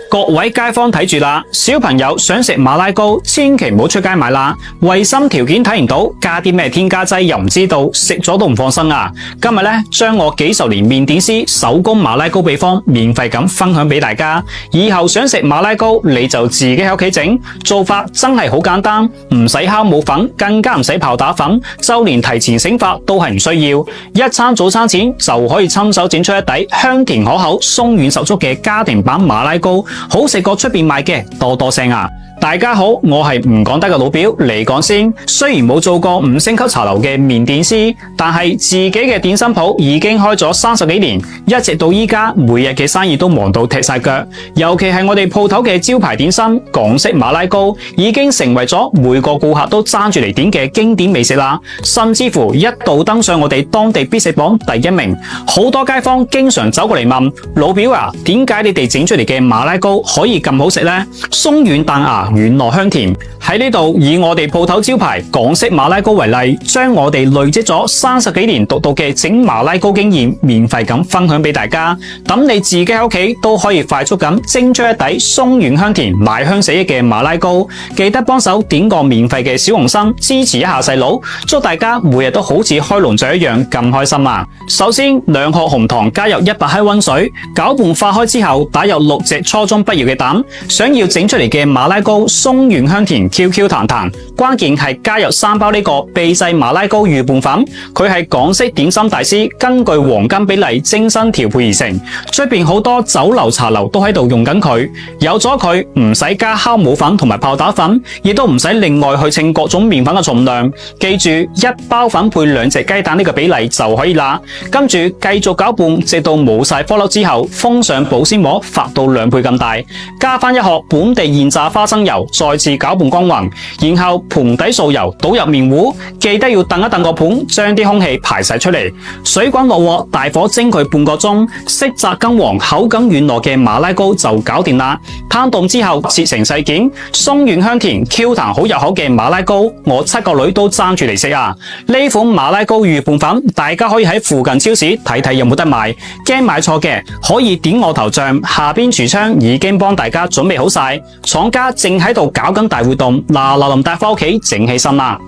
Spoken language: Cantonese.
各位街坊睇住啦，小朋友想食馬拉糕，千祈唔好出街買啦。衛生條件睇唔到，加啲咩添加劑又唔知道，食咗都唔放心啊！今日咧將我幾十年麵點師手工馬拉糕秘方免費咁分享俾大家。以後想食馬拉糕，你就自己喺屋企整，做法真係好簡單，唔使酵母粉，更加唔使泡打粉，就連提前醒發都係唔需要。一餐早餐前就可以親手整出一底香甜可口、鬆軟十足嘅家庭版馬拉糕。好食過出邊賣嘅，多多聲啊！大家好，我係唔講得嘅老表嚟講先。雖然冇做過5星級茶樓嘅麵點師，但係自己嘅點心鋪已經開咗30幾年，一直到依家，每日嘅生意都忙到踢晒腳。尤其係我哋鋪頭嘅招牌點心港式馬拉糕，已經成為咗每個顧客都爭住嚟點嘅經典美食啦。甚至乎一度登上我哋當地必食榜第1名。好多街坊經常走過嚟問老表啊，點解你哋整出嚟嘅馬拉糕可以咁好食呢？鬆軟彈牙，軟糯香甜。喺呢度以我哋鋪頭招牌港式馬拉糕為例，將我哋累積咗30幾年獨到嘅整馬拉糕經驗免費咁分享俾大家，等你自己喺屋企都可以快速咁蒸出一底鬆軟香甜、奶香四溢嘅馬拉糕。記得幫手點個免費嘅小紅心，支持一下細佬，祝大家每日都好似開籠仔一樣咁開心啊！首先2殼紅糖加入100克溫水，攪拌化開之後打入6隻初中不要嘅蛋，想要整出嚟嘅馬拉糕鬆軟香甜、Q Q 彈彈。關鍵係加入3包呢個秘製馬拉糕預拌粉，佢係港式點心大師根據黃金比例精心調配而成，出邊好多酒樓茶樓都喺度用緊佢。有咗佢唔使加酵母粉同埋泡打粉，亦都唔使另外去稱各種麵粉嘅重量。記住1包粉配2隻雞蛋呢個比例就可以啦。跟住繼續攪拌，直到冇晒顆粒之後，封上保鮮膜，發到2倍咁大，加翻1殼本地現榨花生油，再次攪拌均勻，然後盤底掃油，倒入麵糊，記得要燉一燉個盤，將啲空氣排晒出嚟。水滾落鑊，大火蒸佢半個鐘，色澤金黃、口感軟糯嘅馬拉糕就搞掂啦。攤凍之後切成細件，鬆軟香甜、Q 彈好入口嘅馬拉糕，我7個女都爭住嚟食啊！呢款馬拉糕預拌粉，大家可以喺附近超市睇睇有冇得賣。驚買錯嘅可以點我頭像，下邊櫥窗已經幫大家準備好晒，廠家正喺度搞緊大活動，嗱嗱臨帶返屋企整起身啦！